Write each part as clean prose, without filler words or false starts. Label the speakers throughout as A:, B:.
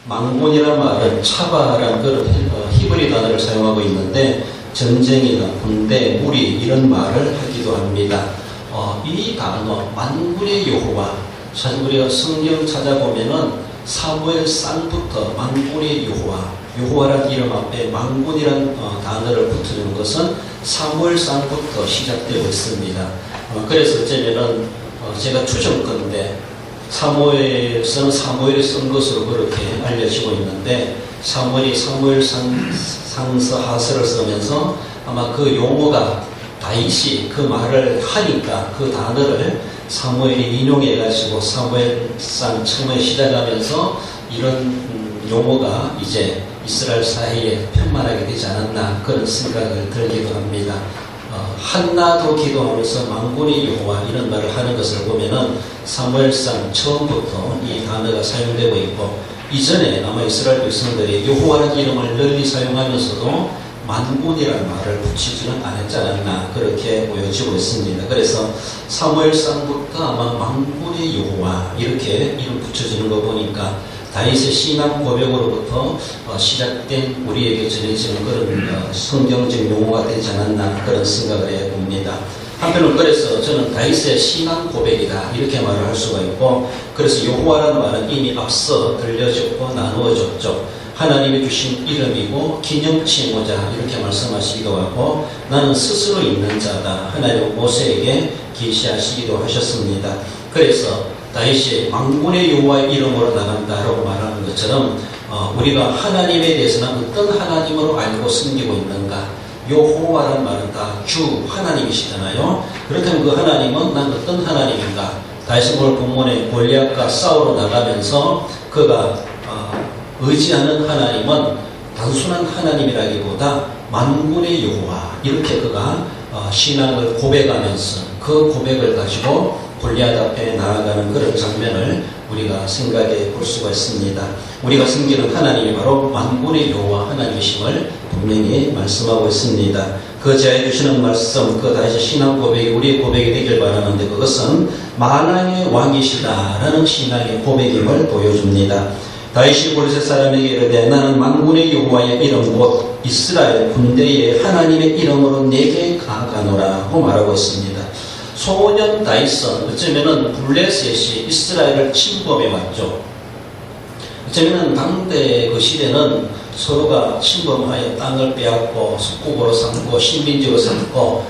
A: 망군이라는 말은 차바라는 그런 히브리 단어를 사용하고 있는데 전쟁이나 군대, 무리 이런 말을 하기도 합니다. 이 단어 만군의 여호와, 사실 우리가 성경 찾아보면은 사무엘상부터 만군의 여호와, 여호와라는 이름 앞에 만군이라는 단어를 붙여주는 것은 사무엘상부터 시작되고 있습니다. 그래서 어쩌면은 제가 추정컨대 사무엘서는 사무엘이 쓴 것으로 그렇게 알려지고 있는데, 사무엘이 사무엘상서 하서를 쓰면서 아마 그 용어가 다윗이 그 말을 하니까 그 단어를 사무엘이 인용해가지고 사무엘상 처음에 시작하면서 이런 용어가 이제 이스라엘 사이에 편만하게 되지 않았나 그런 생각을 들기도 합니다. 한나도 기도하면서 만군의 여호와 이런 말을 하는 것을 보면은 사무엘상 처음부터 이 단어가 사용되고 있고, 이전에 아마 이스라엘 백성들이 여호와라는 이름을 널리 사용하면서도 만군이라는 말을 붙이지는 않았지 않았나 그렇게 보여지고 있습니다. 그래서 사무엘상부터 아마 만군의 여호와 이렇게 이름 붙여지는 거 보니까 다윗의 신앙 고백으로부터 시작된 우리에게 전해지는 그런 성경적 용어가 되지 않았나 그런 생각을 해봅니다. 한편은 그래서 저는 다윗의 신앙 고백이다 이렇게 말을 할 수가 있고, 그래서 여호와라는 말은 이미 앞서 들려졌고 나누어졌죠. 하나님이 주신 이름이고 기념칭호자 이렇게 말씀하시기도 하고, 나는 스스로 있는 자다 하나님은 모세에게 계시하시기도 하셨습니다. 그래서 다윗이 만군의 여호와의 이름으로 나간다라고 말하는 것처럼 우리가 하나님에 대해서는 어떤 하나님으로 알고 섬기고 있는가, 여호와라는 말은 다 주 하나님이시잖아요. 그렇다면 그 하나님은 난 어떤 하나님인가? 다윗이 오늘 본문에 골리앗과 싸우러 나가면서 그가 의지하는 하나님은 단순한 하나님이라기보다 만군의 여호와 이렇게 그가 신앙을 고백하면서 그 고백을 가지고 골리앗 앞에 나아가는 그런 장면을 우리가 생각해 볼 수가 있습니다. 우리가 섬기는 하나님이 바로 만군의 여호와 하나님이심을 분명히 말씀하고 있습니다. 그 제해 주시는 말씀, 그 다윗의 신앙 고백이 우리의 고백이 되길 바라는데, 그것은 만왕의 왕이시다라는 신앙의 고백임을 보여줍니다. 다윗이 블레셋 사람에게 이르되 나는 만군의 여호와의 이름 곧 이스라엘 군대의 하나님의 이름으로 내게 가노라고 말하고 있습니다. 소년 다윗은 어쩌면은 블레셋이 이스라엘을 침범해 왔죠. 어쩌면은 당대 그 시대는 서로가 침범하여 땅을 빼앗고 속국으로 삼고 식민지로 삼고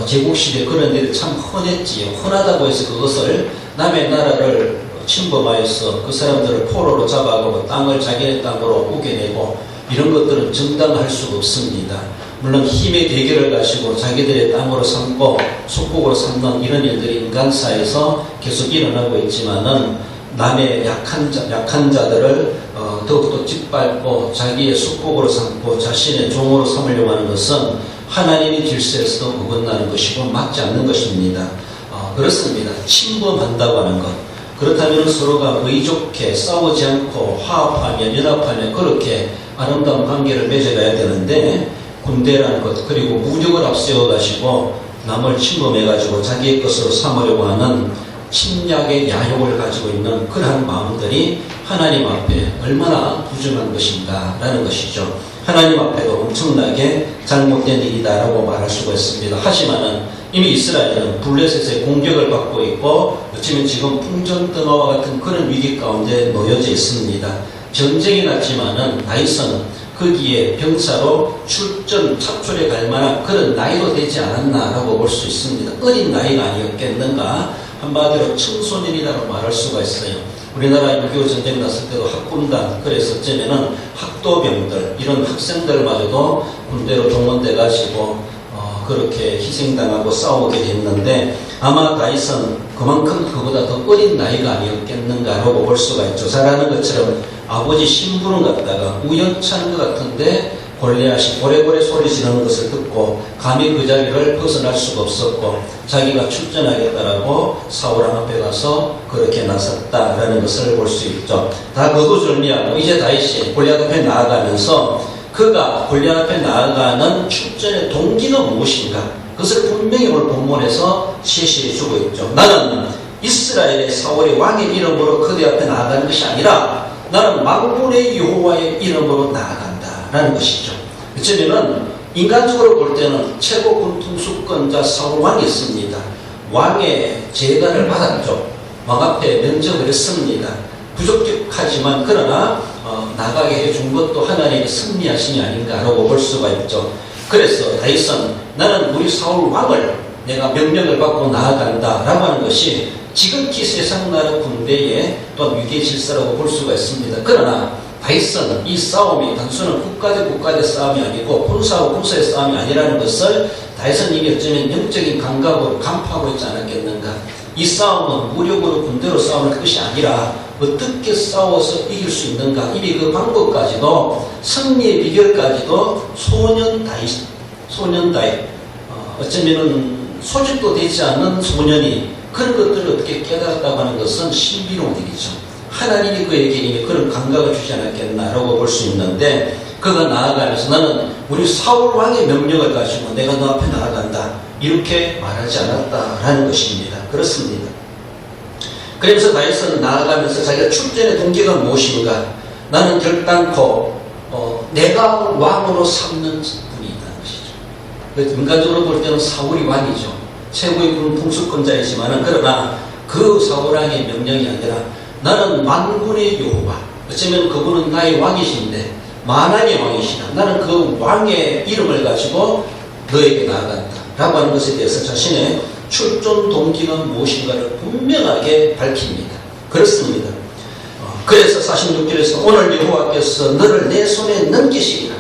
A: 제국시대 그런 일이 참 흔했지요. 흔하다고 해서 그것을 남의 나라를 침범하여서 그 사람들을 포로로 잡아가고 땅을 자기네 땅으로 우겨내고 이런 것들은 정당할 수가 없습니다. 물론 힘의 대결을 가지고 자기들의 땅으로 삼고 속국으로 삼는 이런 일들이 인간사에서 계속 일어나고 있지만은 남의 약한 자들을 더욱더 짓밟고 자기의 속국으로 삼고 자신의 종으로 삼으려고 하는 것은 하나님의 질서에서도 어긋나는 것이고 맞지 않는 것입니다. 그렇습니다. 침범한다고 하는 것. 그렇다면 서로가 의좋게 싸우지 않고 화합하며 연합하며 그렇게 아름다운 관계를 맺어가야 되는데, 군대라는 것 그리고 무력을 앞세워 가지고 남을 침범해 가지고 자기의 것으로 삼으려고 하는 침략의 야욕을 가지고 있는 그러한 마음들이 하나님 앞에 얼마나 부정한 것인가 라는 것이죠. 하나님 앞에도 엄청나게 잘못된 일이다라고 말할 수가 있습니다. 하지만은 이미 이스라엘은 블레셋의 공격을 받고 있고 어쩌면 지금 풍전등화와 같은 그런 위기 가운데 놓여져 있습니다. 전쟁이 났지만은 다윗은 거기에 병사로 착출해 갈 만한 그런 나이도 되지 않았나라고 볼 수 있습니다. 어린 나이가 아니었겠는가, 한마디로 청소년이라고 말할 수가 있어요. 우리나라 6.25 전쟁 났을 때도 학군단, 그래서 어쩌면은 학도병들, 이런 학생들마저도 군대로 동원돼 가지고 그렇게 희생당하고 싸우게 됐는데, 아마 다윗은 그만큼 그보다 더 어린 나이가 아니었겠는가라고 볼 수가 있죠. 잘 아는 것처럼 아버지 심부름 갔다가 우연찮은 것 같은데 골리앗이 고래고래 소리 지르는 것을 듣고 감히 그 자리를 벗어날 수가 없었고 자기가 출전하겠다라고 사울왕 앞에 가서 그렇게 나섰다라는 것을 볼 수 있죠. 다 거두절미하고 이제 다윗이 골리앗 앞에 나아가면서 그가 골리앗 앞에 나아가는 출전의 동기는 무엇인가, 그것을 분명히 오늘 본문에서 제시해 주고 있죠. 나는 이스라엘의 사울의 왕의 이름으로 그대 앞에 나아가는 것이 아니라 나는 만군의 여호와의 이름으로 나아간다라는 것이죠. 어쩌면은 인간적으로 볼 때는 최고 군통수권자 사울 왕이 있습니다. 왕의 제단을 받았죠. 왕 앞에 면접을 했습니다. 부족하지만 그러나 나가게 해준 것도 하나님의 섭리하심이 아닌가라고 볼 수가 있죠. 그래서 다윗은 나는 우리 사울 왕을 내가 명령을 받고 나아간다라고 하는 것이 지극히 세상 나라 군대의 또 위계 질서라고 볼 수가 있습니다. 그러나 다윗은 이 싸움이 단순한 국가 대 국가 대 싸움이 아니고 군사와 군사의 싸움이 아니라는 것을 다윗은 이미 어쩌면 영적인 감각으로 간파하고 있지 않았겠는가. 이 싸움은 무력으로 군대로 싸우는 것이 아니라 어떻게 싸워서 이길 수 있는가. 이미 그 방법까지도 승리의 비결까지도 소년 다윗 어쩌면은 소집도 되지 않는 소년이 그런 것들을 어떻게 깨달았다고 하는 것은 신비로운 일이죠. 하나님이 그에게 이미 그런 감각을 주지 않았겠나라고 볼 수 있는데 그가 나아가면서 나는 우리 사울 왕의 명령을 가지고 내가 너 앞에 나아간다 이렇게 말하지 않았다라는 것입니다. 그렇습니다. 그러면서 다윗은 나아가면서 자기가 출전의 동기가 무엇인가. 나는 결단코 내가 왕으로 삼는 분이 있다는 것이죠. 인간적으로 볼 때는 사울이 왕이죠. 최고의 통수권자이지만 그러나 그 사울 왕의 명령이 아니라 나는 만군의 여호와, 어쩌면 그분은 나의 왕이신데 만왕의 왕이시다. 나는 그 왕의 이름을 가지고 너에게 나아간다 라고 하는 것에 대해서 자신의 출전 동기가 무엇인가를 분명하게 밝힙니다. 그렇습니다. 그래서 46절에서 오늘 여호와께서 너를 내 손에 넘기시리라.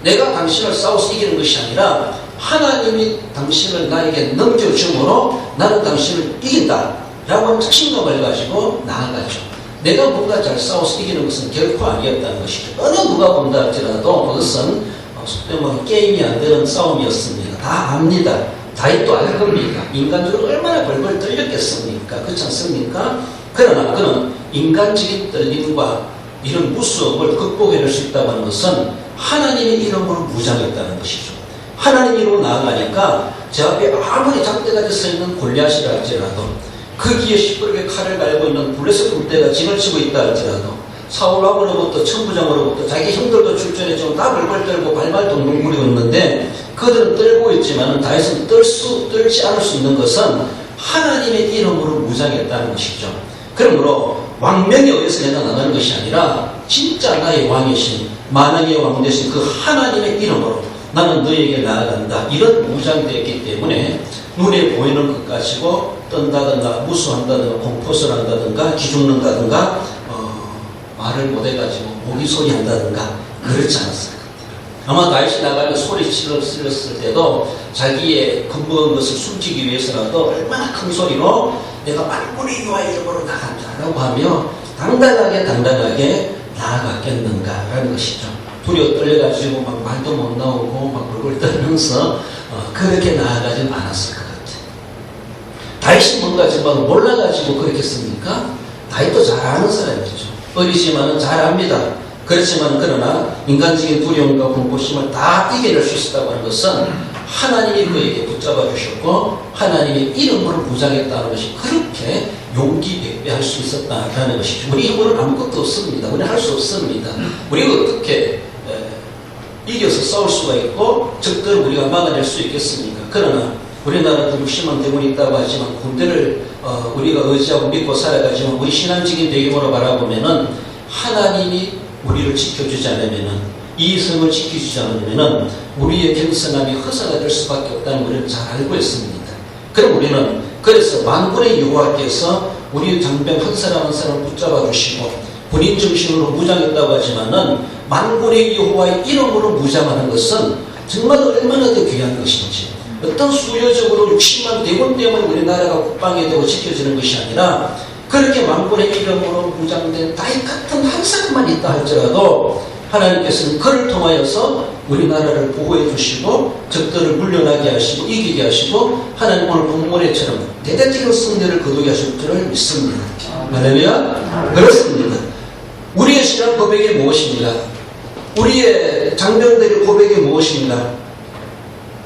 A: 내가 당신을 싸워서 이기는 것이 아니라 하나님이 당신을 나에게 넘겨줌으로 나는 당신을 이긴다 라고 하는 자신감을 가지고 나아가죠. 내가 뭔가 잘 싸워서 이기는 것은 결코 아니었다는 것이죠. 어느 누가 본다 할지라도 그것은 속된 게임이 안 되는 싸움이었습니다. 다 압니다. 다윗도 알 겁니다. 인간적으로 얼마나 벌벌 떨렸겠습니까? 그렇지 않습니까? 그러나 그는 인간적인 떨림과 이런 무서움을 극복해낼 수 있다고 하는 것은 하나님의 이름으로 무장했다는 것이죠. 하나님 이름으로 나아가니까 제 앞에 아무리 작대같이 서 있는 골리앗이라 할지라도 거기에 시끄럽게 칼을 갈고 있는 블레셋 군대가 진을 치고 있다 할지라도 사울 왕으로부터 천부장으로부터 자기 형들도 출전해지고 다 벌벌 떨고 발발 동동 부리고 있는데 그들은 떨고 있지만 다윗은 떨지 않을 수 있는 것은 하나님의 이름으로 무장했다는 것이죠. 그러므로 왕명에 의해서 내가 나가는 것이 아니라 진짜 나의 왕이신 만왕의 왕 되신 그 하나님의 이름으로 나는 너에게 나아간다. 이런 무장되었기 때문에 눈에 보이는 것 가지고 떤다든가 무수한다든가 공포를 한다든가 기죽는다든가 말을 못해가지고 모기 소리 한다든가 그렇지 않았을 것 같아요. 아마 다윗이 나가면 소리치를 쓸었을 때도 자기의 겁먹은 것을 숨기기 위해서라도 얼마나 큰 소리로 내가 만군의 여호와의 이름으로 나간다라고 하며 당당하게 나아갔겠는가라는 것이죠. 두려워 떨려가지고 막 말도 못 나오고 막 얼굴 떨면서 그렇게 나아가진 않았을 것 같아요. 다윗이 뭔가 정말 몰라가지고 그랬겠습니까? 다윗도 잘 아는 사람이죠. 어리지만은 잘 압니다. 그렇지만 그러나 인간적인 두려움과 공포심을 다 이겨낼 수 있었다고 하는 것은 하나님이 그에게 붙잡아 주셨고 하나님의 이름으로 무장했다는 것이 그렇게 용기 백배할 수 있었다는 것이죠. 우리 힘으로는 아무것도 없습니다. 우리는 할 수 없습니다. 우리가 어떻게 이겨서 싸울 수가 있고 적들을 우리가 막아낼 수 있겠습니까? 그러나 우리나라도 60만 대군이 있다고 하지만 군대를 우리가 의지하고 믿고 살아가지만 우리 신앙적인 배경으로 바라보면은 하나님이 우리를 지켜주지 않으면은 이 성을 지켜주지 않으면은 우리의 겸손함이 허사가 될 수밖에 없다는 우리는 잘 알고 있습니다. 그럼 우리는 그래서 만군의 여호와께서 우리 장병 한 사람 한 사람 붙잡아 주시고 본인 정신으로 무장했다고 하지만은 만군의 여호와의 이름으로 무장하는 것은 정말 얼마나 더 귀한 것인지 어떤 수요적으로 60만 대군 때문에 우리나라가 국방이 되고 지켜지는 것이 아니라 그렇게 만군의 이름으로 무장된 다윗 같은 한 사람만 있다 할지라도 하나님께서는 그를 통하여서 우리나라를 보호해 주시고 적들을 물려나게 하시고 이기게 하시고 하나님 오늘 본문에처럼 대대적인 승리를 거두게 하실 줄을 믿습니다. 할렐루야. 그렇습니다. 우리의 신앙 고백이 무엇입니까? 우리의 장병들의 고백이 무엇입니까?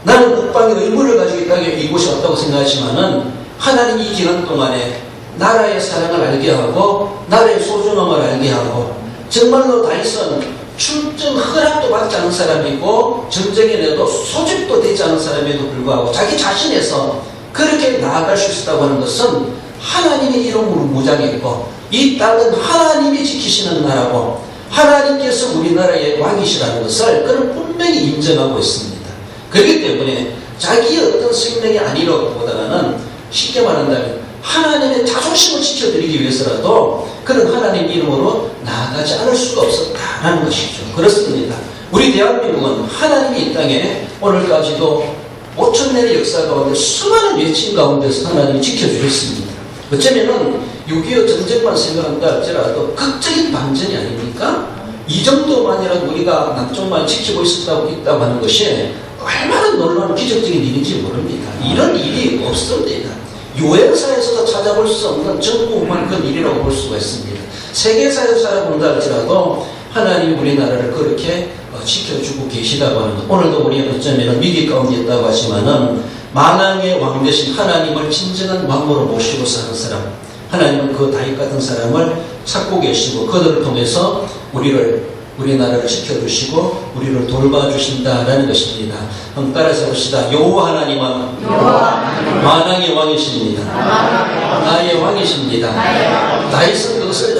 A: 나는 국방의 의무를 가지고 있다고 이곳이 왔다고 생각하지만은 하나님이 이 기간 동안에 나라의 사랑을 알게 하고 나라의 소중함을 알게 하고 정말로 다윗은 출정 허락도 받지 않은 사람이고 전쟁에 내도 소집도 되지 않은 사람에도 불구하고 자기 자신에서 그렇게 나아갈 수 있었다고 하는 것은 하나님의 이름으로 무장했고 이 땅은 하나님이 지키시는 나라고 하나님께서 우리나라의 왕이시라는 것을 그는 분명히 인정하고 있습니다. 그렇기 때문에 자기의 어떤 생명이 아니라기보다는 쉽게 말한다면 하나님의 자존심을 지켜드리기 위해서라도 그는 하나님 이름으로 나아가지 않을 수가 없었다라는 것이죠. 그렇습니다. 우리 대한민국은 하나님이 이 땅에 오늘까지도 5천년의 역사 가운데 수많은 외침 가운데서 하나님이 지켜주셨습니다. 어쩌면은 6.25 전쟁만 생각한다 할지라도 극적인 반전이 아닙니까? 이 정도만이라도 우리가 남쪽만 지키고 있다고 하는 것이 얼마나 놀라운 기적적인 일인지 모릅니다. 이런 일이 없습니다. 유엔사에서도 찾아볼 수 없는 전국만큼 일이라고 볼 수가 있습니다. 세계사에서 살아본다 할지라도 하나님이 우리나라를 그렇게 지켜주고 계시다고 하는 것. 오늘도 우리는 어쩌면 위기 가운데 있다고 하지만은 만왕의 왕 되신 하나님을 진정한 왕으로 모시고 사는 사람, 하나님은 그 다윗 같은 사람을 찾고 계시고 그들을 통해서 우리나라를 지켜주시고 우리를 돌봐주신다라는 것입니다. 한번 따라서 봅시다. 여호와 하나님은 만왕의 왕이십니다. 나의 왕이십니다. 다윗은 그것을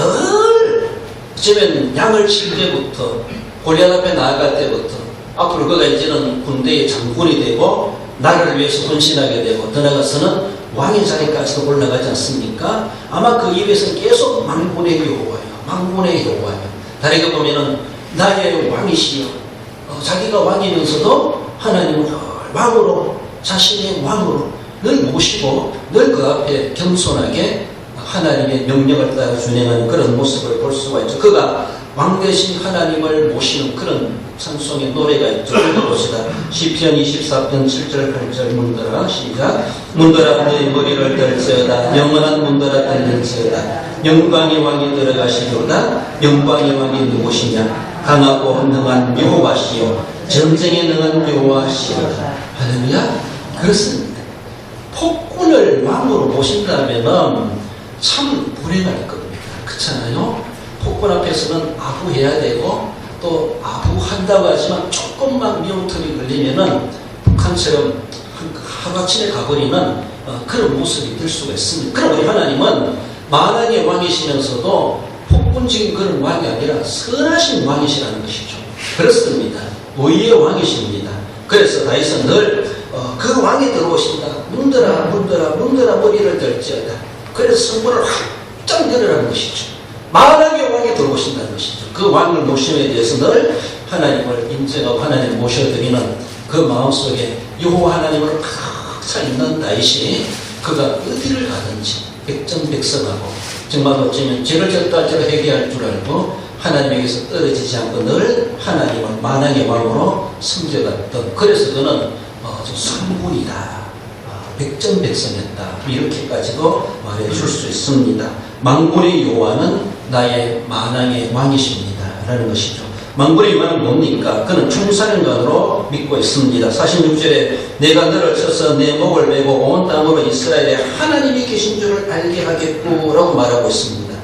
A: 어쩌면 양을 칠 때부터 골리앗 앞에 나아갈 때부터 앞으로 그가 이제는 군대의 장군이 되고 나라를 위해서 헌신하게 되고 더 나아가서는 왕의 자리까지도 올라가지 않습니까? 아마 그 입에서는 계속 만군의 여호와요, 만군의 여호와요. 다르게 보면은 나의 왕이시여, 자기가 왕이면서도 하나님을 왕으로, 자신의 왕으로 늘 모시고 늘 그 앞에 겸손하게 하나님의 명령을 따라 준행하는 그런 모습을 볼 수가 있죠. 그가 왕 대신 하나님을 모시는 그런 찬송의 노래가 있죠. 읽어봅시다. 시편 24편 7절 8절 문들아 시작. 문들아 너의 머리를 들지어다. 영원한 문들아 들릴지어다. 영광의 왕이 들어가시도다. 영광의 왕이 누구시냐? 강하고 능한 여호와시요 전쟁에 능한 여호와시로다. 할렐루야. 그렇습니다. 폭군을 왕으로 모신다면은 참 불행할 겁니다. 그렇잖아요. 폭군 앞에서는 아부해야 되고 또 아부한다고 하지만 조금만 미움털이 걸리면은 북한처럼 하루아침에 가버리는 그런 모습이 될 수가 있습니다. 그럼 우리 하나님은 만왕의 왕이시면서도 폭군적인 그런 왕이 아니라 선하신 왕이시라는 것이죠. 그렇습니다. 의의 왕이십니다. 그래서 다윗은 늘 그 왕이 들어오신다. 문들아 문들아 문들아 머리를 들지어다. 그래서 성문을 확장 열으라는 것이죠. 만왕의 왕이 들어오신다는 것이죠. 그 왕을 모심에 대해서 늘 하나님을 인정하고 하나님을 모셔드리는 그 마음속에 여호와 하나님을 꽉 있는 다윗이 그가 어디를 가든지 백전백승하고 정말 어쩌면 죄를 졌다 할지라도 회개할 줄 알고 하나님에게서 떨어지지 않고 늘 하나님을 만왕의 왕으로 섬겨갔던, 그래서 그는 성군이다, 백전백승했다, 이렇게까지도 말해줄 수 있습니다. 만군의 여호와는 나의 만왕의 왕이십니다 라는 것이죠. 만군의 여호와는 뭡니까? 그는 충사령관으로 믿고 있습니다. 46절에 내가 너를 쳐서 내 목을 메고 온 땅으로 이스라엘에 하나님이 계신 줄을 알게 하겠고 라고 말하고 있습니다.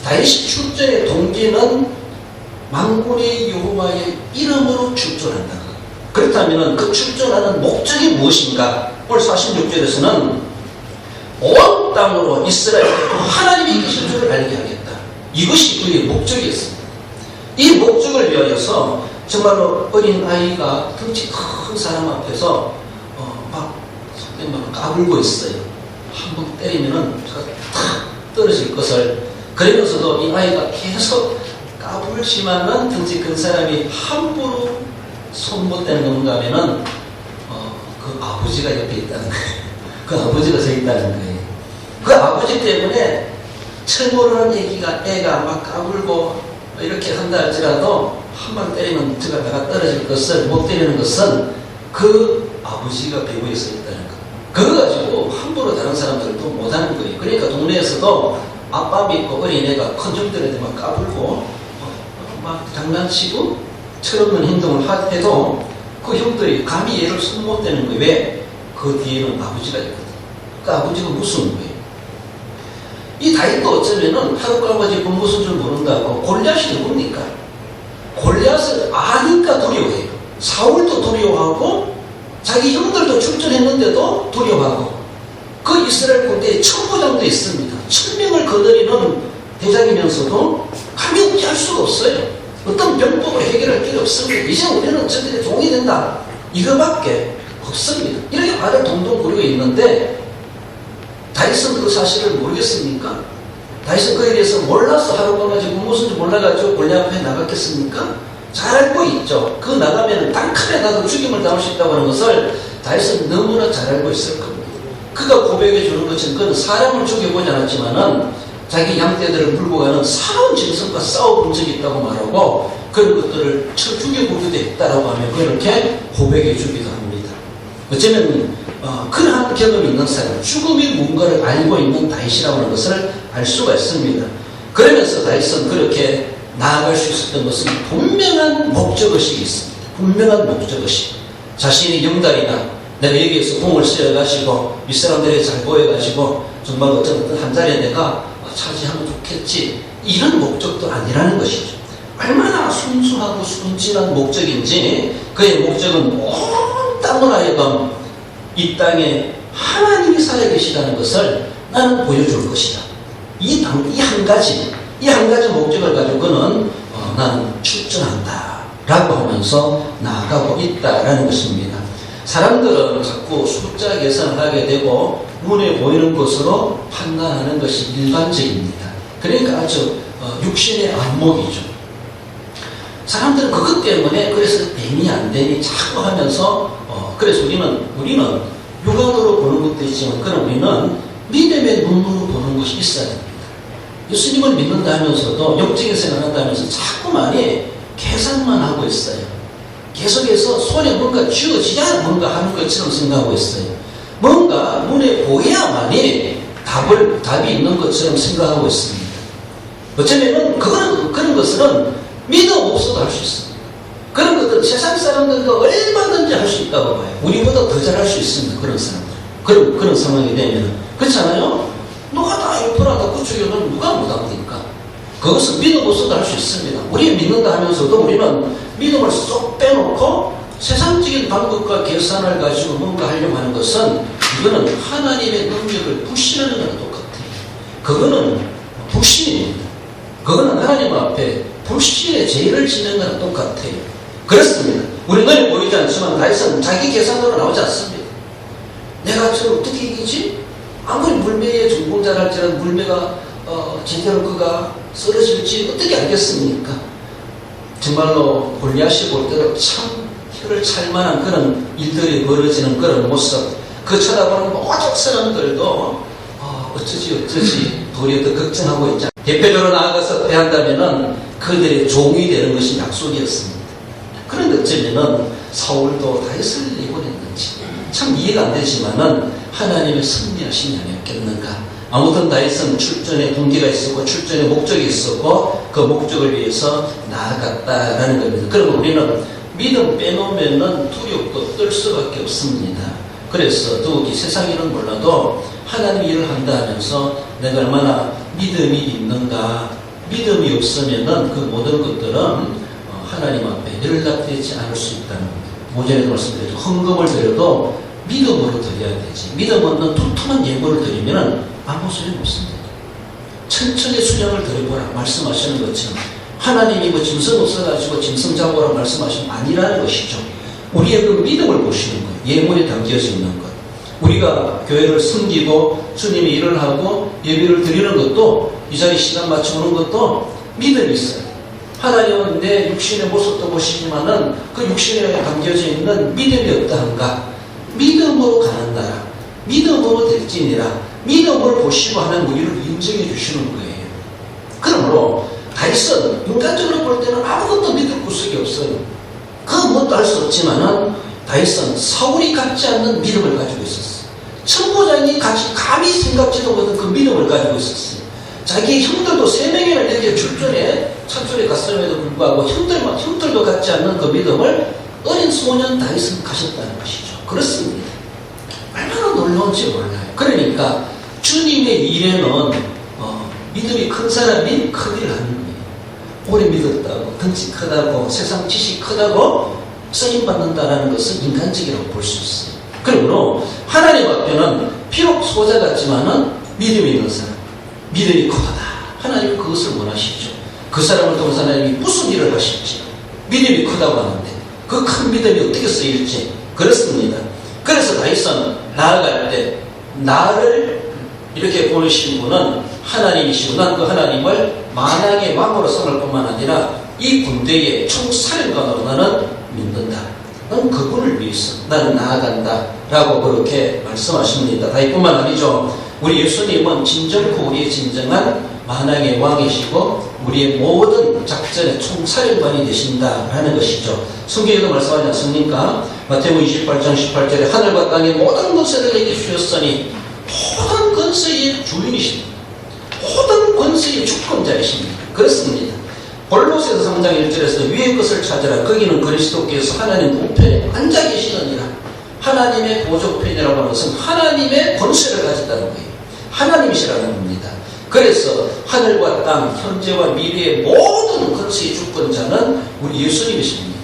A: 다윗이 출전의 동기는 만군의 여호와의 이름으로 출전한다. 그렇다면 그 출전하는 목적이 무엇인가? 오늘 46절에서는 온 땅으로 이스라엘에 하나님이 계신 줄을 알게 하겠다. 이것이 그의 목적이었습니다. 이 목적을 위하여서 정말로 어린 아이가 덩치 큰 사람 앞에서 막 까불고 있어요. 한번 때리면은 탁 떨어질 것을, 그러면서도 이 아이가 계속 까불지만은 덩치 큰 사람이 함부로 손 못 대는 건가 하면은 그 아버지가 옆에 있다는 거예요. 그 아버지가 서 있다는 거예요. 그 아버지 때문에 철모르는 애가 막 까불고 이렇게 한다 할지라도 한 방 때리면 제가 내가 떨어질 것을 못 때리는 것은 그 아버지가 배후에 서 있다는 거. 그거 가지고 함부로 다른 사람들도 못하는 거예요. 그러니까 동네에서도 아빠 믿고 어린애가 큰 형들한테 막 까불고 막 장난치고 철없는 행동을 해도 그 형들이 감히 얘를 손 못 대는 거예요. 왜? 그 뒤에는 아버지가 있거든. 그 아버지가 무서운 거예요. 이 다윗도 어쩌면은 하룻까마지 공무선 줄 모른다고 골리앗이 누굽니까? 골리앗을 아니까 두려워해요. 사울도 두려워하고 자기 형들도 출전했는데도 두려워하고 그 이스라엘 군대에 1000부장도 있습니다. 1000명을 거느리는 대장이면서도 감히 피할 수가 없어요. 어떤 병법을 해결할 필요 없습니다. 이제 우리는 저들의 종이 된다. 이거밖에 없습니다. 이렇게 말을 동동 부리고 있는데 다윗은 그 사실을 모르겠습니까? 다윗은 그에 대해서 몰라서 하룻밤까지 무엇인지 몰라가지고 골리앗 앞에 나갔겠습니까? 잘 알고 있죠. 그 나가면 단칼에 나도 죽임을 당할 수 있다고 하는 것을 다윗은 너무나 잘 알고 있을 겁니다. 그가 고백해 주는 것은 그는 사람을 죽여보지 않았지만은 자기 양떼들을 물고 가는 사나운 짐승과 싸워본 적이 있다고 말하고 그런 것들을 죽여보기도 했다라고 하면 그렇게 고백해 주기도 합니다. 어쩌면 그러한 경험이 있는 사람, 죽음이 뭔가를 알고 있는 다윗이라고 하는 것을 알 수가 있습니다. 그러면서 다윗은 그렇게 나아갈 수 있었던 것은 분명한 목적의식이 있습니다. 분명한 목적의식. 자신이 영달이다. 내가 여기에서 공을 쓰여가지고 윗사람들이 잘 보여가지고 정말 어떤 한 자리에 내가 차지하면 좋겠지. 이런 목적도 아니라는 것이죠. 얼마나 순수하고 순진한 목적인지 그의 목적은 온 땅을 하여금 이 땅에 하나님이 살아계시다는 것을 나는 보여줄 것이다. 이 한 가지 목적을 가지고 그는 나는 출전한다 라고 하면서 나아가고 있다라는 것입니다. 사람들은 자꾸 숫자 계산을 하게 되고 눈에 보이는 것으로 판단하는 것이 일반적입니다. 그러니까 아주 육신의 안목이죠. 사람들은 그것 때문에 그래서 되니 안 되니 자꾸 하면서 그래서 우리는 육안으로 보는 것도 있지만 그럼 우리는 믿음의 눈으로 보는 것이 있어야 됩니다. 예수님을 믿는다 하면서도 영적인 생활을 한다면서 자꾸만이 계산만 하고 있어요. 계속해서 손에 뭔가 쥐어지자 뭔가 하는 것처럼 생각하고 있어요. 뭔가 눈에 보여야만이 답이 있는 것처럼 생각하고 있습니다. 어쩌면 그런 것은 믿음 없어도 할 수 있습니다. 그런 것들은 세상 사람들도 얼마든지 할 수 있다고 봐요. 우리보다 더 잘할 수 있습니다. 그런 사람들. 그런 상황이 되면. 그렇잖아요? 누가 다 1%다 구축해놓으면 누가 못합니까? 그것은 믿음 없어도 할 수 있습니다. 우리 믿는다 하면서도 우리는 믿음을 쏙 빼놓고 세상적인 방법과 계산을 가지고 뭔가 하려고 하는 것은 이거는 하나님의 능력을 부시하는 거랑 똑같아요. 그거는 불신입니다. 그거는 하나님 앞에 불신의 죄를 짓는 거랑 똑같아요. 그렇습니다. 우리 눈에 보이지 않지만 다윗은 자기 계산으로 나오지 않습니다. 내가 저를 어떻게 이기지? 아무리 물매에 전공자랄지라도 물매가 제대로 그가 쓰러질지 어떻게 알겠습니까? 정말로 골리앗이 볼 때도 참 혀를 찰만한 그런 일들이 벌어지는 그런 모습, 그 쳐다보는 모든 사람들도 어쩌지 도리어 더 걱정하고 있지 않습니까? 대표적으로 나아가서 대한다면은 그들의 종이 되는 것이 약속이었습니다. 그런데 어쩌면은 사울도 다윗을 내보냈는지 참 이해가 안 되지만은 하나님의 섭리하심이 아니었겠는가. 아무튼 다윗은 출전의 동기가 있었고 출전의 목적이 있었고 그 목적을 위해서 나아갔다라는 겁니다. 그러면 우리는 믿음 빼놓으면은 두렵고 떨 수밖에 없습니다. 그래서 더욱이 세상 일은 몰라도 하나님 일을 한다 하면서 내가 얼마나 믿음이 있는가. 믿음이 없으면은 그 모든 것들은 하나님 앞에 연락되지 않을 수 있다는 겁니다. 오전에도 말씀드렸죠. 헌금을 드려도 믿음으로 드려야 되지. 믿음 없는 두툼한 예물을 드리면 아무 소용 없습니다. 천천히 수령을 드려보라 말씀하시는 것처럼 하나님이 뭐 짐승 없어가지고 짐승 잡으라 말씀하시는 아니라는 것이죠. 우리의 그 믿음을 보시는 거예요. 예물이 담겨져 있는 것. 우리가 교회를 섬기고 주님이 일을 하고 예배를 드리는 것도 이 자리 시간 맞춰오는 것도 믿음이 있어요. 하나님은 내 육신의 모습도 보시지만은 그 육신에 담겨져 있는 믿음이 어떠한가? 믿음으로 가는 나라, 믿음으로 될지니라, 믿음을 보시고 하는 우리를 인정해 주시는 거예요. 그러므로 다윗은 인간적으로 볼 때는 아무것도 믿을 구석이 없어요. 그 무엇도 할 수 없지만은 다윗은 사울이 갖지 않는 믿음을 가지고 있었어요. 천부장이 감히 생각지도 못한 그 믿음을 가지고 있었어요. 자기 형들도 3명이나 이렇게 출전에 찬출에 갔음에도 불구하고 형들도 갖지 않는 그 믿음을 어린 소년 다윗은 가졌다는 것이죠. 그렇습니다. 얼마나 놀라운지 몰라요. 그러니까 주님의 일에는 믿음이 큰 사람이 크기를 하는 거예요. 오래 믿었다고, 덩치 크다고, 세상 지식 크다고 쓰임받는다는 것은 인간적이라고 볼 수 있어요. 그러므로 하나님 앞에는 비록 소자 같지만은 믿음이 있는 사람, 믿음이 크다. 하나님은 그것을 원하시죠. 그 사람을 통해서 하나님이 무슨 일을 하실지, 믿음이 크다고 하는데 그 큰 믿음이 어떻게 쓰일지 그렇습니다. 그래서 다윗은 나아갈 때 나를 이렇게 보내신 분은 하나님이시고 난 그 하나님을 만왕의 왕으로 삼을 뿐만 아니라 이 군대의 총사령관으로 나는 믿는다. 난 그분을 위해서 나는 나아간다 라고 그렇게 말씀하십니다. 다윗뿐만 아니죠. 우리 예수님은 진정코 우리의 진정한 만왕의 왕이시고 우리의 모든 작전의 총사령관이 되신다라는 것이죠. 성경에도 말씀하지 않습니까? 마태복음 28장 18절에 하늘과 땅의 모든 것을 내게 주셨으니 모든 권세의 주인이십니다. 모든 권세의 주권자이십니다. 그렇습니다. 골로새서 3장 1절에서 위의 것을 찾으라. 거기는 그리스도께서 하나님 우편에 앉아 계시느니라. 하나님의 보좌편이라고 하는 것은 하나님의 권세를 가졌다는 거예요. 하나님이시라는 겁니다. 그래서 하늘과 땅, 현재와 미래의 모든 권세의 주권자는 우리 예수님이십니다.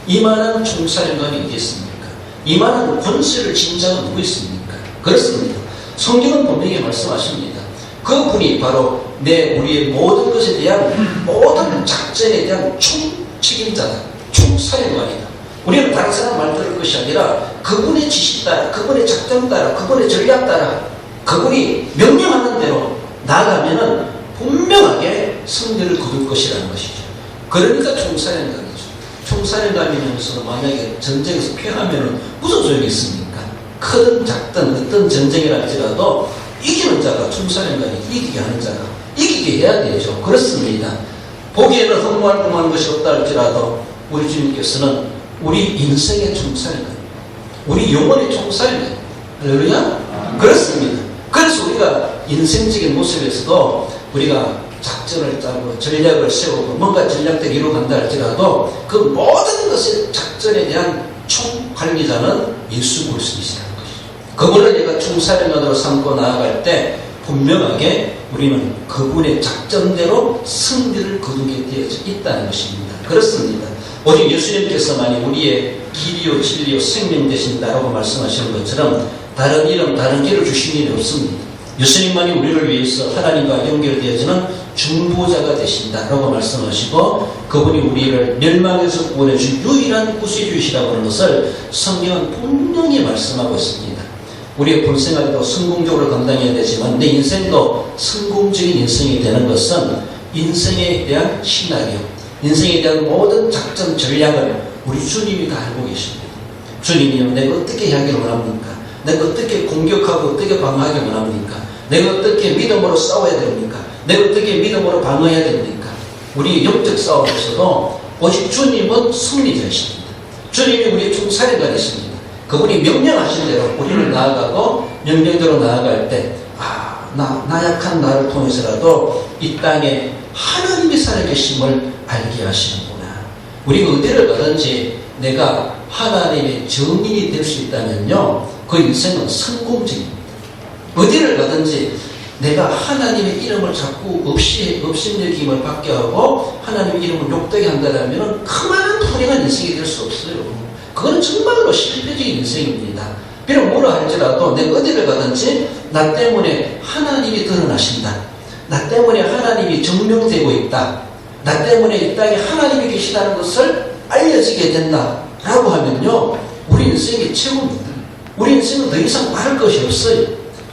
A: 이만한 총사령관이 어디 있습니까? 이만한 권세를 진 자가 누구 있습니까? 그렇습니다. 성경은 분명히 말씀하십니다. 그분이 바로 우리의 모든 것에 대한 모든 작전에 대한 총책임자다. 총사령관이다. 우리는 다른 사람 말 들을 것이 아니라 그분의 지시 따라, 그분의 작전 따라, 그분의 전략 따라 그분이 명령하는 대로 나아가면은 분명하게 승리를 거둘 것이라는 것이죠. 그러니까 총사령관이죠. 총사령관이면서 만약에 전쟁에서 패하면은 무슨 소용이 있습니까? 큰 작전, 어떤 전쟁이라 할지라도 이기는 자가 총사령관이 이기게 하는 자가 이기게 해야 되죠. 그렇습니다. 보기에는 허무할 뻔한 것이 없다 할지라도 우리 주님께서는 우리 인생의 총사령관, 우리 영혼의 총사령관. 할렐루야? 그렇습니다. 그래서 우리가 인생적인 모습에서도 우리가 작전을 짜고 전략을 세우고 뭔가 전략대로 이루어간다 할지라도 그 모든 것의 작전에 대한 총관리자는 예수 그리스도이시라는 것이죠. 그분을 내가 총사령관으로 삼고 나아갈 때 분명하게 우리는 그분의 작전대로 승리를 거두게 되어져 있다는 것입니다. 그렇습니다. 오직 예수님께서만이 우리의 길이요 진리요 생명 되신다라고 말씀하시는 것처럼 다른 이름 다른 길을 주신 일이 없습니다. 예수님만이 우리를 위해서 하나님과 연결되어지는 중보자가 되신다라고 말씀하시고 그분이 우리를 멸망에서 구원해준 유일한 구세주이시라고 하는 것을 성경은 분명히 말씀하고 있습니다. 우리의 본생활도 성공적으로 감당해야 되지만 내 인생도 성공적인 인생이 되는 것은 인생에 대한 시나리오, 인생에 대한 모든 작전 전략을 우리 주님이 다 알고 계십니다. 주님이요, 내가 어떻게 하기를 원합니까? 내가 어떻게 공격하고 어떻게 방어하기 원합니까? 내가 어떻게 믿음으로 싸워야 됩니까? 내가 어떻게 믿음으로 방어해야 됩니까? 우리 영적 싸움에서도 오직 주님은 승리자이십니다. 주님이 우리의 총사령관이십니다. 그분이 명령하신 대로 우리를 나아가고 명령대로 나아갈 때 나 약한 나를 통해서라도 이 땅에 하나님이 살아계심을 알게 하시는구나. 우리가 어디를 가든지 내가 하나님의 증인이 될 수 있다면요 그 인생은 성공적입니다. 어디를 가든지 내가 하나님의 이름을 자꾸 업신여김을 받게 하고 하나님의 이름을 욕되게 한다면 그만한 불행한 인생이 될 수 없어요. 그건 정말로 실패적인 인생입니다. 비록 뭐라 할지라도 내가 어디를 가든지 나 때문에 하나님이 드러나신다. 나 때문에 하나님이 증명되고 있다. 나 때문에 이 땅에 하나님이 계시다는 것을 알려지게 된다 라고 하면요 우리 인생이 최고입니다. 우리 인생은 더 이상 말할 것이 없어요.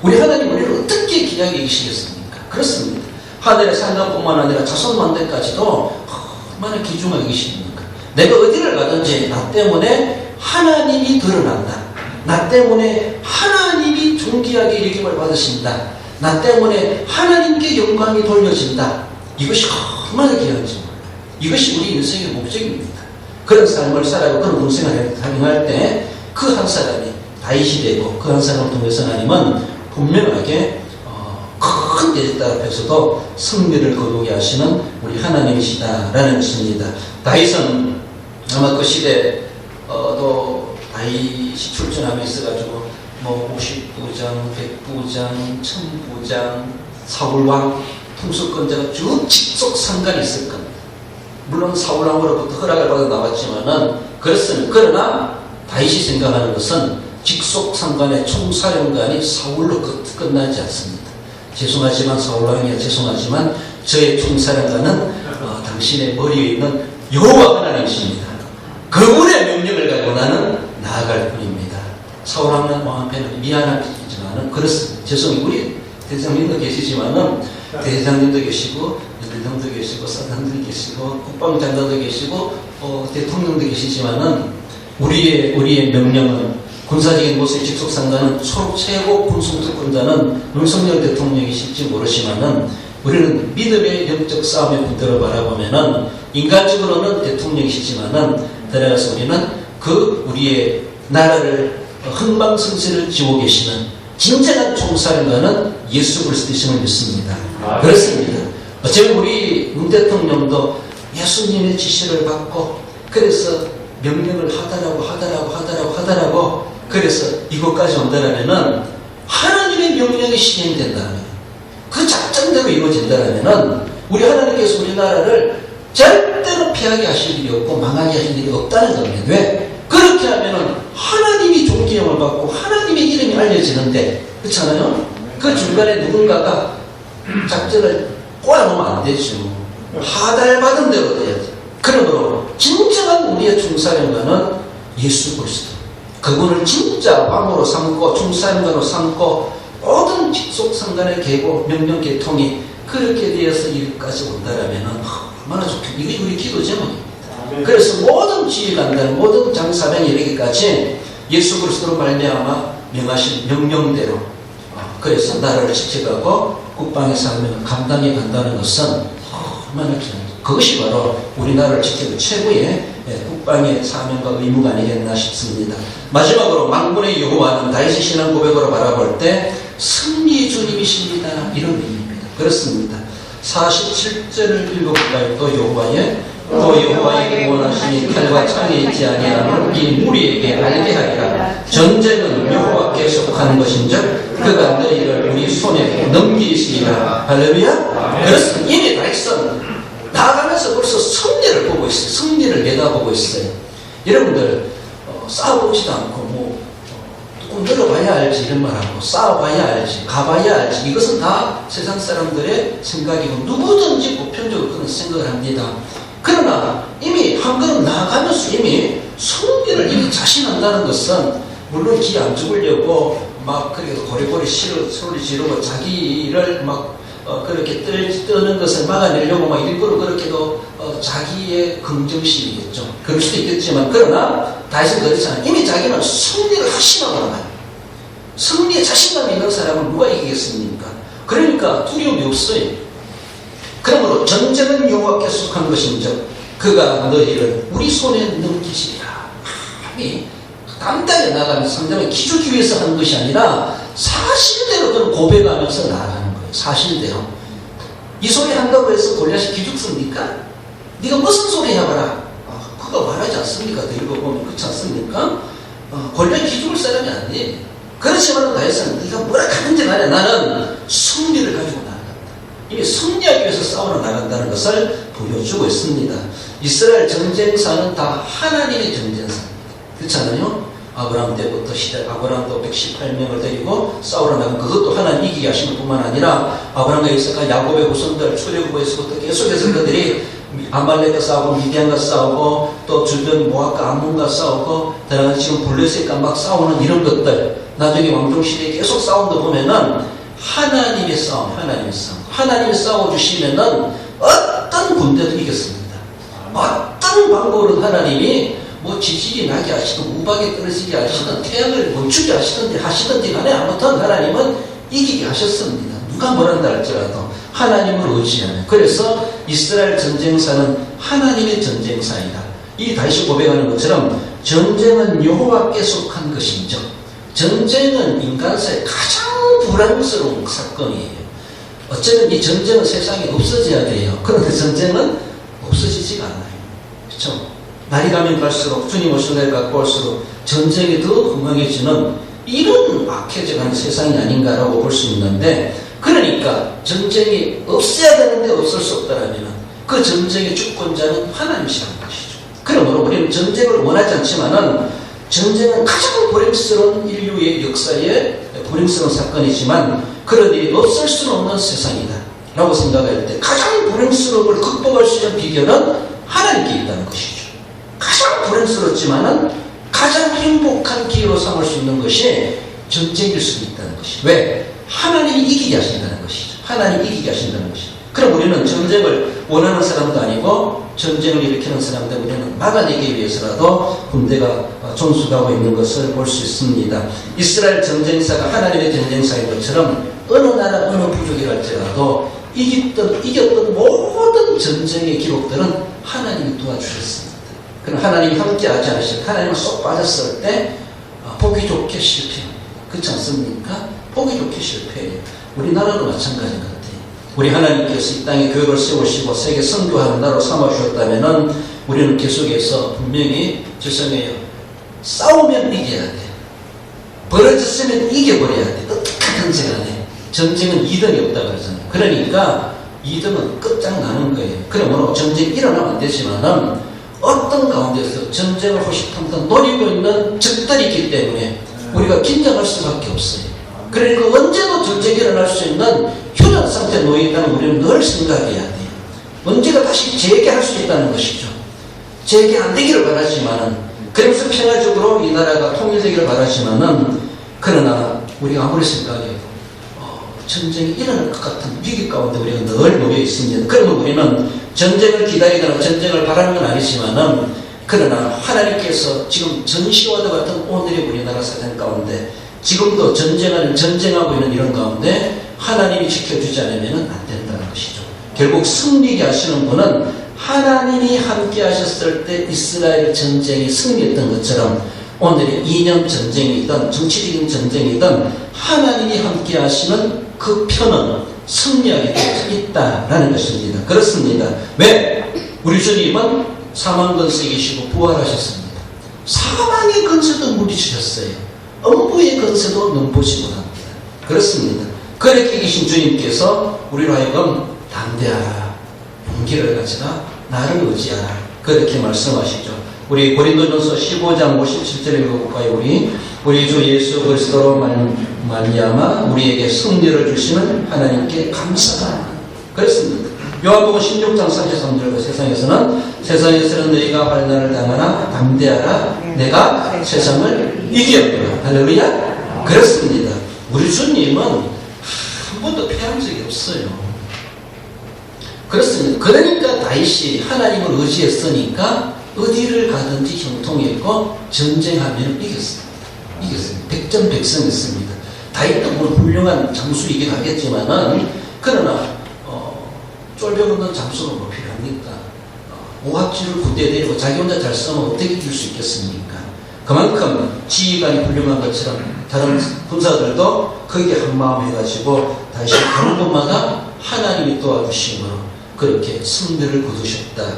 A: 우리 하나님 우리를 어떻게 귀하게 계시겠습니까? 그렇습니다. 하늘의 산단뿐만 아니라 자손 만대까지도 얼마나 귀중하게 계십니까? 내가 어디를 가든지 나 때문에 하나님이 드러난다. 나 때문에 하나님이 존귀하게 여김을 받으신다. 나 때문에 하나님께 영광이 돌려진다. 이것이 얼마나 귀한지. 이것이 우리 인생의 목적입니다. 그런 삶을 살아가고 그런 운생을 행할 때 그 한 사람이 다윗이 되고 그 한 사람을 통해서 하나님은 분명하게 큰 대적들 앞에서도 승리를 거두게 하시는 우리 하나님이시다라는 것입니다. 다윗은 아마 그 시대 또 다윗이 출전하며 있어가지고 뭐 50부장, 100부장, 1000부장, 사울왕 통수권자가 쭉 직속 상관이 있을 겁니다. 물론 사울왕으로부터 허락을 받아 나왔지만은 그렇습니다. 그러나 다윗이 생각하는 것은 직속 상관의 총사령관이 사울로 끝나지 않습니다. 죄송하지만 사울왕이야 죄송하지만 저의 총사령관은 당신의 머리에 있는 여호와 하나님이십니다. 그분의 명령을 가지고 나는 나아갈 뿐입니다. 사울왕은 왕한테는 미안하지만은 그렇습니다. 죄송해요. 우리 대장님도 계시지만은 대장님도 계시고 대통령도 계시고 사단도 계시고 국방장관도 계시고 대통령도 계시지만은 우리의 명령은 군사적인 모습의 직속상관은 최고 군수권자는 윤석열 대통령이실지 모르지만은 우리는 믿음의 영적 싸움의 군대로 바라보면은 인간적으로는 대통령이시지만은 들어가서 우리는 우리의 나라를 흥망성쇠를 지고 계시는 진정한 총사령관은 예수 그리스도이심을 믿습니다. 그렇습니다. 어쩌면 우리 문 대통령도 예수님의 지시를 받고 그래서 명령을 하더라고 그래서 이곳까지 온다라면은 하나님의 명령이 시행된다면 그 작전대로 이루어진다라면은 우리 하나님께서 우리나라를 절대로 패하게 하실 일이 없고 망하게 하실 일이 없다는 겁니다. 왜? 그렇게 하면은 하나님이 존귀함을 받고 하나님의 이름이 알려지는데 그렇잖아요? 그 중간에 누군가가 작전을 꼬아놓으면 안 되죠. 하달받은 대로 돼야지. 그러므로 진정한 우리의 총사령관은 예수 그리스도. 그분을 진짜 왕으로 삼고 총사령관으로 삼고 모든 직속상관의 계고 명령 계통이 그렇게 되어서 여기까지 온다라면 얼마나 좋겠다. 이게 우리 기도 제목입니다. 그래서 모든 지휘관들 모든 장사병이 이르기까지 예수 그리스도로 말미암아 명하신 명령대로 그래서 나라를 지켜가고 국방의 삶을 감당해 간다는 것은 얼마나 그것이 바로 우리나라를 지키는 최고의 국방의 사명과 의무가 아니겠나 싶습니다. 마지막으로 만군의 여호와는 다윗의 신앙 고백으로 바라볼 때 승리의 주님이십니다. 이런 의미입니다. 그렇습니다. 47절을 읽어볼까요? 또 여호와의 구원하시니 칼과 창에 있지 아니하는 이 무리에게 알게 하리라. 전쟁은 여호와께 속하는 것인즉 그가 너희를 우리 손에 넘기시리라. 할렐루야. 그렇습니다. 이미 다윗은 나아가면서 벌써 승리를 보고 있어요. 승리를 내다보고 있어요. 여러분들 싸워보지도 않고 꼭 늘어봐야 알지 이런 말하고 싸워봐야 알지 가봐야 알지 이것은 다 세상 사람들의 생각이고 누구든지 보편적으로 그런 생각을 합니다. 그러나 이미 한 걸음 나아가면서 이미 승리를 이미 자신한다는 것은 물론 기 안 죽으려고 막 그래도 고리고리 소리 지르고 자기를 막 그렇게 뜨는 것을 막아내려고 막 일부러 그렇게도 자기의 긍정심이겠죠. 그럴 수도 있겠지만 그러나 다윗은 그렇잖아요. 이미 자기는 승리를 확신하고 나가요. 승리에 자신감이 있는 사람은 누가 이기겠습니까? 그러니까 두려움이 없어요. 그러므로 전쟁은 여호와께 속한 것인즉 그가 너희를 우리 손에 넘기시리라. 담대하게 나가면서 상대방을 기죽기 위해서 하는 것이 아니라 사실대로 그는 고백하면서 나아가는 거예요. 사실대로. 이 소리 한다고 해서 골리앗이 기죽습니까? 네가 무슨 소리 해봐라. 그거 말하지 않습니까? 읽어보면 그렇지 않습니까? 골리앗이 기죽을 사람이 아니에요. 그렇지만 다윗은 네가 뭐라 하는지 간에 나는 승리를 가지고 나아간다. 이미 승리하기 위해서 싸우러 나간다는 것을 보여주고 있습니다. 이스라엘 전쟁사는 다 하나님의 전쟁사입니다. 그렇잖아요? 아브라함 때부터 아브라함도 118명을 데리고 싸우러 나간 그것도 하나님 이기게 하시는 뿐만 아니라 아브라함과 이삭과 야곱의 후손들 출애굽에서부터 계속해서 그들이 아말렉과 싸우고 미디안과 싸우고 또 주변 모압과 암몬과 싸우고 다른 지금 블레셋과 막 싸우는 이런 것들 나중에 왕정시대에 계속 싸운 거 보면은 하나님의 싸움 하나님이 싸워주시면은 어떤 군대도 이겼습니다. 어떤 방법으로 하나님이 지진이 나게 하시든 우박이 떨어지게 하시든 태양을 멈추게 하시든지 간에 아무튼 하나님은 이기게 하셨습니다. 누가 뭐란다 할지라도 하나님을 의지하는. 그래서 이스라엘 전쟁사는 하나님의 전쟁사이다. 이 다윗이 고백하는 것처럼 전쟁은 여호와께 속한 것인즉 전쟁은 인간사의 가장 불안스러운 사건이에요. 어쩌면 이 전쟁은 세상에 없어져야 돼요. 그런데 전쟁은 없어지지가 않아요. 그렇죠? 날이 가면 갈수록 주님의 손을 갖고 올수록 전쟁이 더 엉망해지는 이런 악해져가는 세상이 아닌가라고 볼 수 있는데 그러니까 전쟁이 없어야 되는데 없을 수 없다라면 그 전쟁의 주권자는 하나님이시라는 것이죠. 그러므로 우리는 전쟁을 원하지 않지만은 전쟁은 가장 불행스러운 인류의 역사에 불행스러운 사건이지만 그런 일이 없을 수는 없는 세상이다 라고 생각할 때 가장 불행스러움을 극복할 수 있는 비결은 하나님께 있다는 것이죠. 가장 불행스럽지만은 가장 행복한 기회로 삼을 수 있는 것이 전쟁일 수 있다는 것이죠. 왜? 하나님이 이기게 하신다는 것이죠. 하나님이 이기게 하신다는 것이죠. 그럼 우리는 전쟁을 원하는 사람도 아니고 전쟁을 일으키는 사람들 우리는 막아내기 위해서라도 군대가 존속하고 있는 것을 볼 수 있습니다. 이스라엘 전쟁사가 하나님의 전쟁사인 것처럼 어느 나라 어느 부족이랄지라도 이겼던 모든 전쟁의 기록들은 하나님이 도와주셨습니다. 그럼 하나님이 함께 하지 않으실 하나님은 쏙 빠졌을 때 보기 좋게 실패합니다. 그렇지 않습니까? 보기 좋게 실패해요. 우리나라도 마찬가지인 것 같아요. 우리 하나님께서 이 땅에 교회를 세우시고 세계 선교하는 나라로 삼아주셨다면 우리는 계속해서 분명히 죄송해요. 싸우면 이겨야 돼. 벌어졌으면 이겨버려야 돼. 어떻게든지 간에. 전쟁은 2등이 없다 그러잖아요. 그러니까 2등은 끝장나는 거예요. 그러므로 전쟁이 일어나면 안 되지만은 어떤 가운데서 전쟁을 호시탐탐 노리고 있는 적들이 있기 때문에 우리가 긴장할 수밖에 없어요. 그러니까 언제도 전쟁이 일어날 수 있는 휴전 상태에 놓여있다는 우리는 늘 생각해야 돼요. 언제가 다시 재개할 수 있다는 것이죠. 재개 안 되기를 바라지만은 그러면서 평화적으로 이 나라가 통일되기를 바라지만은 그러나 우리가 아무리 생각해도 전쟁이 일어날 것 같은 위기 가운데 우리가 늘 놓여 있습니다. 그러면 우리는 전쟁을 기다리거나 전쟁을 바라는 건 아니지만은 그러나 하나님께서 지금 전시와도 같은 오늘의 우리나라 사정 가운데 지금도 전쟁하고 있는 이런 가운데 하나님이 지켜주지 않으면 안 된다는 것이죠. 결국 승리게 하시는 분은 하나님이 함께 하셨을 때 이스라엘 전쟁이 승리했던 것처럼 오늘의 이념 전쟁이든 정치적인 전쟁이든 하나님이 함께 하시는 그 편은 승리하게 되어 있다라는 것입니다. 그렇습니다. 왜? 우리 주님은 사망 근세에 계시고 부활하셨습니다. 사망의 근세도 물리치셨어요. 음부의 근세도 넘보지 못합니다. 그렇습니다. 그렇게 계신 주님께서 우리로 하여금 담대하라, 용기를 가지라, 나를 의지하라 그렇게 말씀하시죠. 우리 고린도전서 15장 57절에 읽어볼까요? 우리 주 예수 그리스도로 말미암아 우리에게 승리를 주시는 하나님께 감사하라. 그렇습니다. 요한복음 16장 33절 세상에서는 너희가 환난을 당하나 담대하라 내가 세상을 이겼구나. 할렐루야. 그렇습니다. 우리 주님은 한 번도 패한 적이 없어요. 그렇습니다. 그러니까 다윗이 하나님을 의지했으니까 어디를 가든지 형통했고 전쟁하면 이겼습니다. 백전백승했습니다. 다윗도 물론 훌륭한 장수이긴 하겠지만은 그러나 쫄병 없는 장수는 뭐 필요합니까? 오합지를 군대에 데리고 자기 혼자 잘 싸우면 어떻게 이길 수 있겠습니까? 그만큼 지휘관이 훌륭한 것처럼 다른 군사들도 거기에 한마음 해가지고 다시 가는 곳마다 하나님이 도와주심으로 그렇게 승리를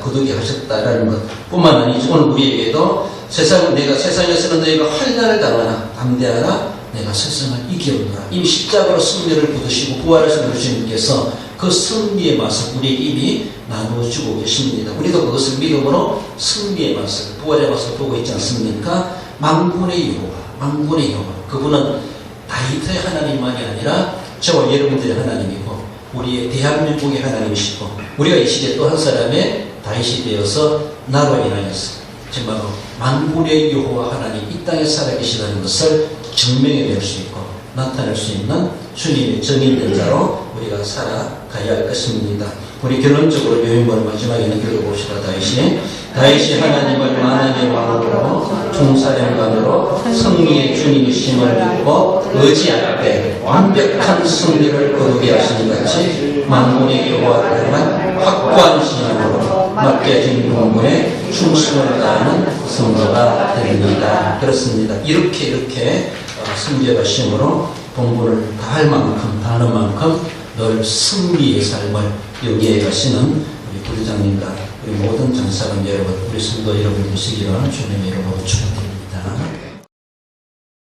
A: 거두게 하셨다라는 것 뿐만 아니죠. 오늘 우리에게도 내가 세상에서는 너희가 환난을 당하나 담대하라 내가 세상을 이기었노라. 이미 십자가로 승리를 거두시고 부활하신 우리 주님께서 그 승리의 맛을 우리에게 이미 나누어주고 계십니다. 우리도 그것을 믿음으로 승리의 맛을 부활의 맛을 보고 있지 않습니까? 만군의 여호와 그분은 다윗의 하나님만이 아니라 저와 여러분들의 하나님이고 우리의 대한민국의 하나님이시고 우리가 이 시대 또 한 사람의 다윗이 되어서 나로 인하여서 정말로 만군의 여호와 하나님 이 땅에 살아계시다는 것을 증명해낼 수 있고 나타낼 수 있는 주님의 정인된 자로 우리가 살아가야 할 것입니다. 우리 결론적으로 요인본을 마지막에는 읽어봅시다. 다윗이 하나님을 만왕의 왕으로 총사령관으로 승리의 주님이심을 믿고 의지할 때 완벽한 승리를 거두게 하시니 같이 만군의 여호와를 향한 확고한 신앙으로 맡겨진 본분에 충성을 다하는 성도가 됩니다. 그렇습니다. 이렇게 승리하심으로 본분을 다하는 만큼 늘 승리의 삶을 영위해 가시는 우리 부장님과 우리 모든 장사람 여러분, 우리 성도 여러분 되시기를 주님의 이름으로 축원드립니다.